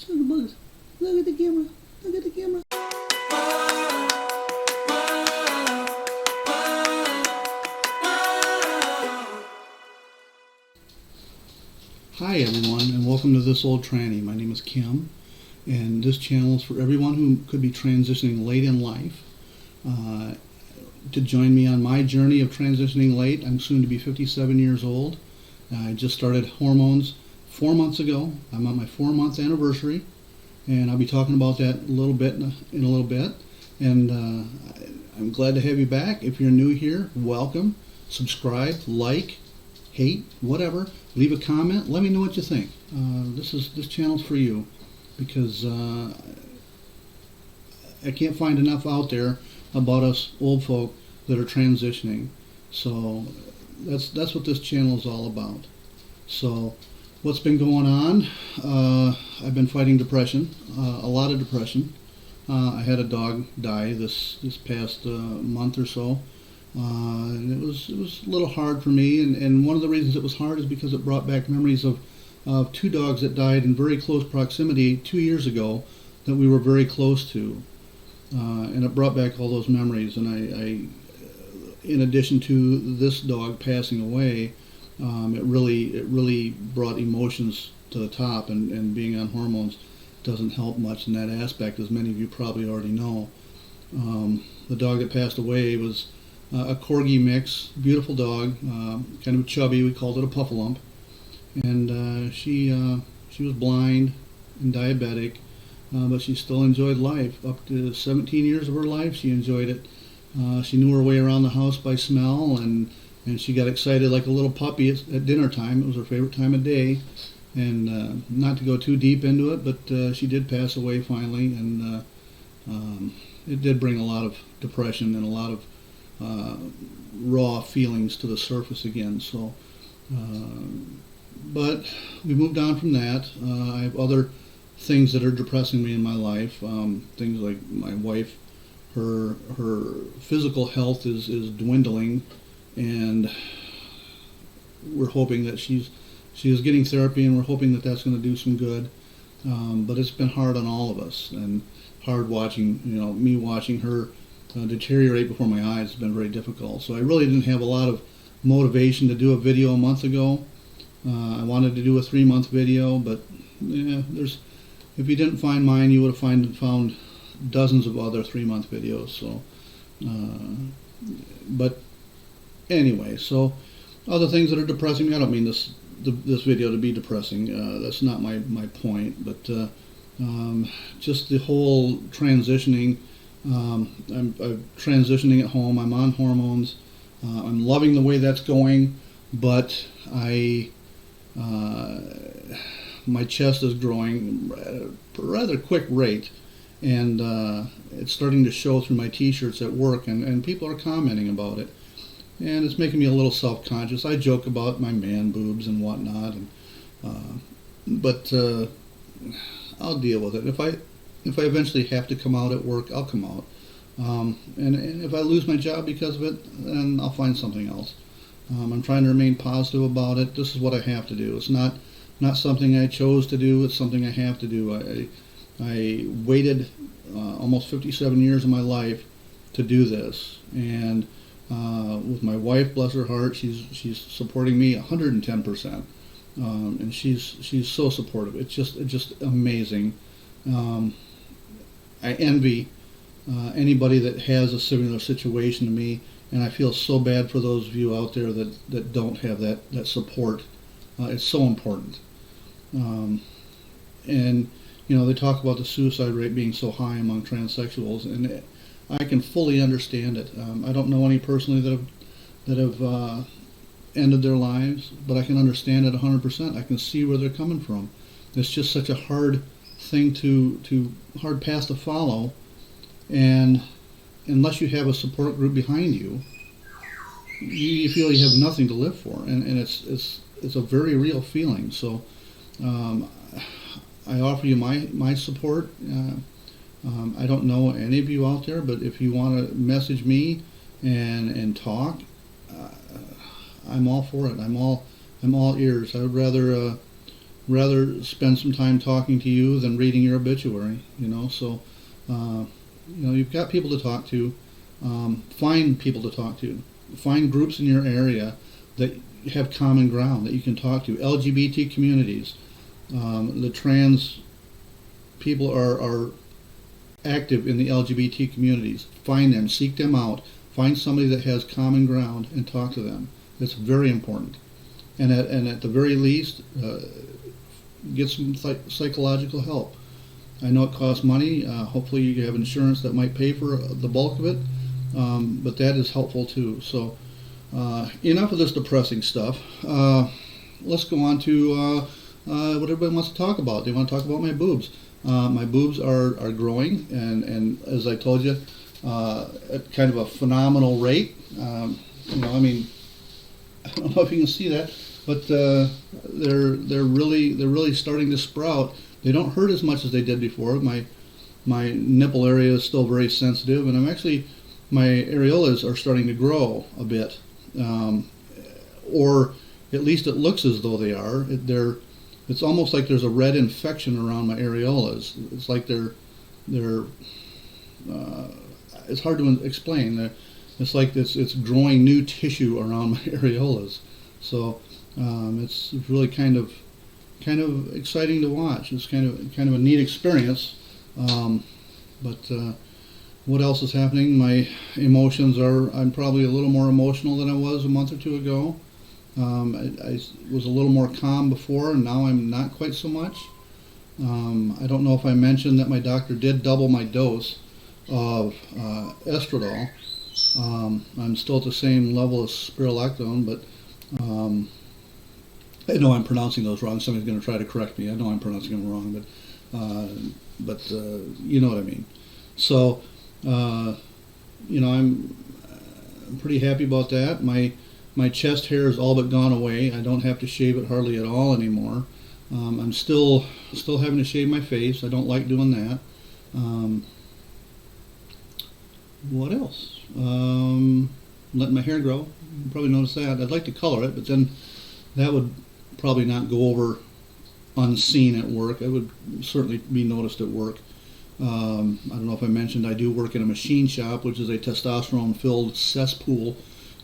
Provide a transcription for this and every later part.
Look at bugs. Look at the camera. Look at the camera. Hi everyone, and welcome to This Old Tranny. My name is Kim, and this channel is for everyone who could be transitioning late in life. To join me on my journey of transitioning late, I'm soon to be 57 years old. I just started hormones 4 months ago. I'm on my 4-month anniversary, and I'll be talking about that a little bit in a little bit. And I'm glad to have you back. If you're new here, welcome. Subscribe, like, hate, whatever. Leave a comment. Let me know what you think. This channel's for you, because I can't find enough out there about us old folk that are transitioning. So that's what this channel is all about. So what's been going on? I've been fighting depression, a lot of depression. I had a dog die this past month or so. And it was a little hard for me, and one of the reasons it was hard is because it brought back memories of 2 dogs that died in very close proximity 2 years ago that we were very close to, and it brought back all those memories. And I in addition to this dog passing away, it really brought emotions to the top, and being on hormones doesn't help much in that aspect, as many of you probably already know. The dog that passed away was a corgi mix, beautiful dog, kind of chubby. We called it a puffalump, and she was blind and diabetic, but she still enjoyed life. Up to 17 years of her life, she enjoyed it. She knew her way around the house by smell, and she got excited like a little puppy at dinner time. It was her favorite time of day. And not to go too deep into it, but she did pass away finally, and it did bring a lot of depression and a lot of raw feelings to the surface again. So, but we moved on from that. I have other things that are depressing me in my life. Things like my wife, her physical health is dwindling, and we're hoping that she is getting therapy, and we're hoping that that's going to do some good. But it's been hard on all of us, and hard watching, me watching her deteriorate before my eyes has been very difficult. So I really didn't have a lot of motivation to do a video a month ago. I wanted to do a 3-month video, but yeah, if you didn't find mine, you would have found dozens of other 3-month videos. So, but anyway, so other things that are depressing me. I don't mean this video to be depressing. That's not my point. But just the whole transitioning. I'm transitioning at home. I'm on hormones. I'm loving the way that's going, but my chest is growing at a rather quick rate, and it's starting to show through my t-shirts at work, and people are commenting about it, and it's making me a little self-conscious. I joke about my man boobs and whatnot, but I'll deal with it. If I eventually have to come out at work, I'll come out. And if I lose my job because of it, then I'll find something else. I'm trying to remain positive about it. This is what I have to do. It's not something I chose to do. It's something I have to do. I waited almost 57 years of my life to do this. And with my wife, bless her heart, she's supporting me 110%. And she's so supportive. It's just amazing. I envy anybody that has a similar situation to me, and I feel so bad for those of you out there that don't have that support. It's so important. And they talk about the suicide rate being so high among transsexuals, and I can fully understand it. I don't know any personally that have ended their lives, but I can understand it 100%. I can see where they're coming from. It's just such a hard thing hard path to follow, and unless you have a support group behind you, you feel you have nothing to live for, and it's a very real feeling. So I offer you my support. I don't know any of you out there, but if you want to message me and talk, I'm all for it. I'm all ears. I would rather rather spend some time talking to you than reading your obituary. So you've got people to talk to. Find people to talk to. Find groups in your area that have common ground that you can talk to. LGBT communities. The trans people are active in the LGBT communities. Find them, seek them out. Find somebody that has common ground and talk to them. It's very important. And at the very least, get some psychological help. I know it costs money. Hopefully you have insurance that might pay for the bulk of it, but that is helpful too. So enough of this depressing stuff. Let's go on to what everybody wants to talk about. They want to talk about my boobs. My boobs are growing, and as I told you, at kind of a phenomenal rate. I don't know if you can see that, but they're really starting to sprout. They don't hurt as much as they did before. My nipple area is still very sensitive, and my areolas are starting to grow a bit, or at least it looks as though they are. It's almost like there's a red infection around my areolas. It's like they're it's hard to explain. It's like it's growing new tissue around my areolas. So it's really kind of exciting to watch. It's kind of a neat experience. But what else is happening? My emotions I'm probably a little more emotional than I was a month or two ago. I was a little more calm before, and now I'm not quite so much. I don't know if I mentioned that my doctor did double my dose of estradiol. I'm still at the same level as spironolactone, but I know I'm pronouncing those wrong. Somebody's going to try to correct me. I know I'm pronouncing them wrong, but you know what I mean. So, I'm pretty happy about that. My chest hair has all but gone away. I don't have to shave it hardly at all anymore. I'm still having to shave my face. I don't like doing that. What else? Letting my hair grow. You probably noticed that. I'd like to color it, but then that would probably not go over unseen at work. It would certainly be noticed at work. I don't know if I mentioned I do work in a machine shop, which is a testosterone-filled cesspool,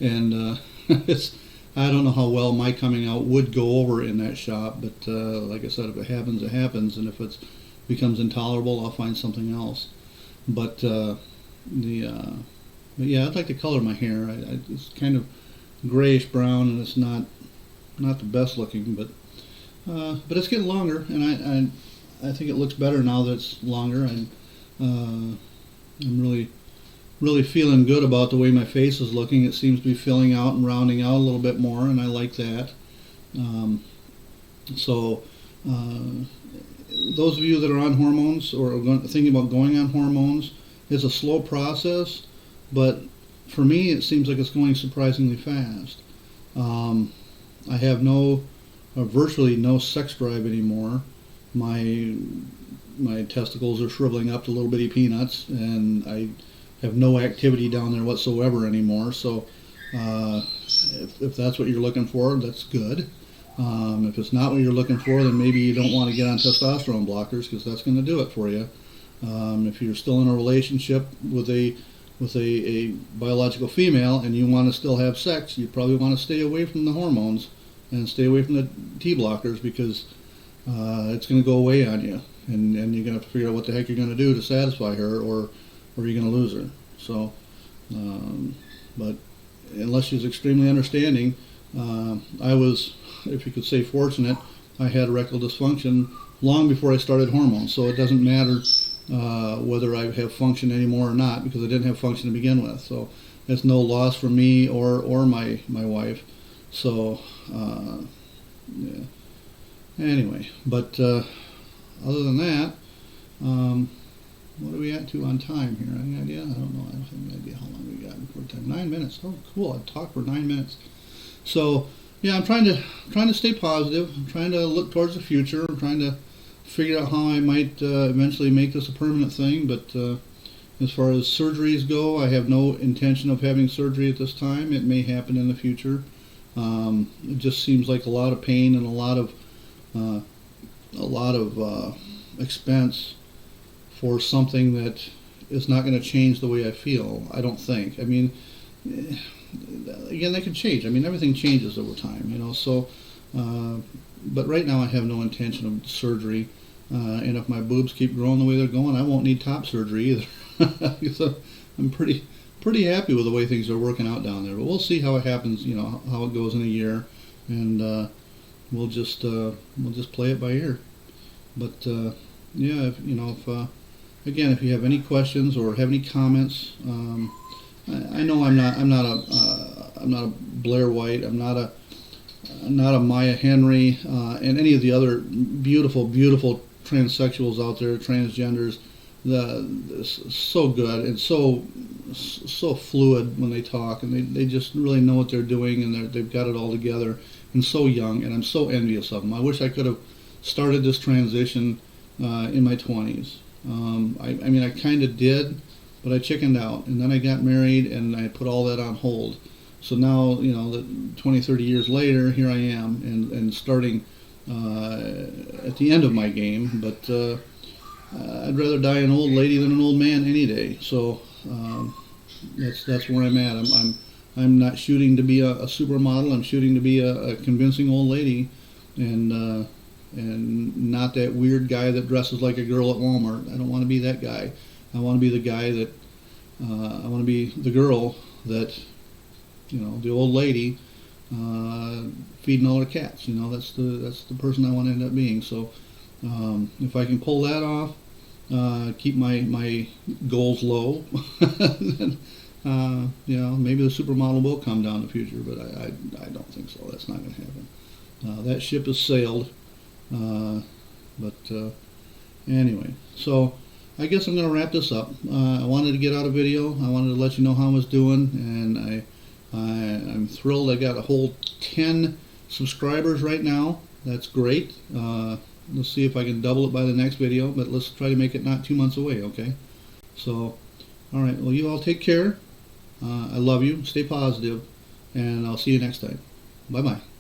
and I don't know how well my coming out would go over in that shop, but like I said, if it happens, it happens, and if it becomes intolerable, I'll find something else. But yeah, I'd like to color my hair. It's kind of grayish brown, and it's not the best looking, but it's getting longer, and I think it looks better now that it's longer. And I'm really feeling good about the way my face is looking. It seems to be filling out and rounding out a little bit more, and I like that. So those of you that are on hormones or are thinking about going on hormones, it's a slow process, but for me it seems like it's going surprisingly fast. I have virtually no sex drive anymore. My testicles are shriveling up to little bitty peanuts, and I have no activity down there whatsoever anymore. So if that's what you're looking for, that's good. If it's not what you're looking for, then maybe you don't want to get on testosterone blockers, because that's going to do it for you. If you're still in a relationship with a biological female and you want to still have sex, you probably want to stay away from the hormones and stay away from the T blockers, because it's going to go away on you, and you're going to have to figure out what the heck you're going to do to satisfy her, or you're going to lose her. So, but unless she's extremely understanding, I was, if you could say, fortunate. I had erectile dysfunction long before I started hormones, so it doesn't matter whether I have function anymore or not, because I didn't have function to begin with. So it's no loss for me or my wife. So yeah. Anyway, but other than that, what are we at to on time here? Any idea? I don't know. I don't have any idea how long we got before time. 9 minutes. Oh, cool! I talked for 9 minutes. So yeah, I'm trying to stay positive. I'm trying to look towards the future. I'm trying to figure out how I might eventually make this a permanent thing. But as far as surgeries go, I have no intention of having surgery at this time. It may happen in the future. It just seems like a lot of pain and a lot of a lot of expense for something that is not going to change the way I feel. I don't think. I mean, again, that could change. I mean, everything changes over time, you know. So, but right now I have no intention of surgery. And if my boobs keep growing the way they're going, I won't need top surgery either. So I'm pretty happy with the way things are working out down there. But we'll see how it happens. You know, how it goes in a year, and we'll just play it by ear. But yeah, again, if you have any questions or have any comments, I know I'm not a Blair White. I'm not a Maya Henry, and any of the other beautiful transsexuals out there, transgenders. So good and so fluid when they talk, and they just really know what they're doing, and they've got it all together, and so young, and I'm so envious of them. I wish I could have started this transition in my 20s. I mean, I kind of did, but I chickened out, and then I got married, and I put all that on hold. So now, you know, 20, 30 years later, here I am, and starting at the end of my game. But I'd rather die an old lady than an old man any day. So that's where I'm at. I'm not shooting to be a supermodel. I'm shooting to be a convincing old lady, and not that weird guy that dresses like a girl at Walmart. I don't want to be that guy. I want to be the guy that I want to be the girl that, you know, the old lady feeding all her cats. You know, that's the person I want to end up being. So if I can pull that off, keep my goals low, then you know, maybe the supermodel will come down in the future. But I don't think so. That's not going to happen. That ship has sailed. But anyway, so I guess I'm going to wrap this up. I wanted to get out a video. I wanted to let you know how I was doing, and I'm thrilled. I got a whole 10 subscribers right now. That's great. Let's see if I can double it by the next video, but let's try to make it not 2 months away, okay? So, all right. Well, you all take care. I love you. Stay positive, and I'll see you next time. Bye-bye.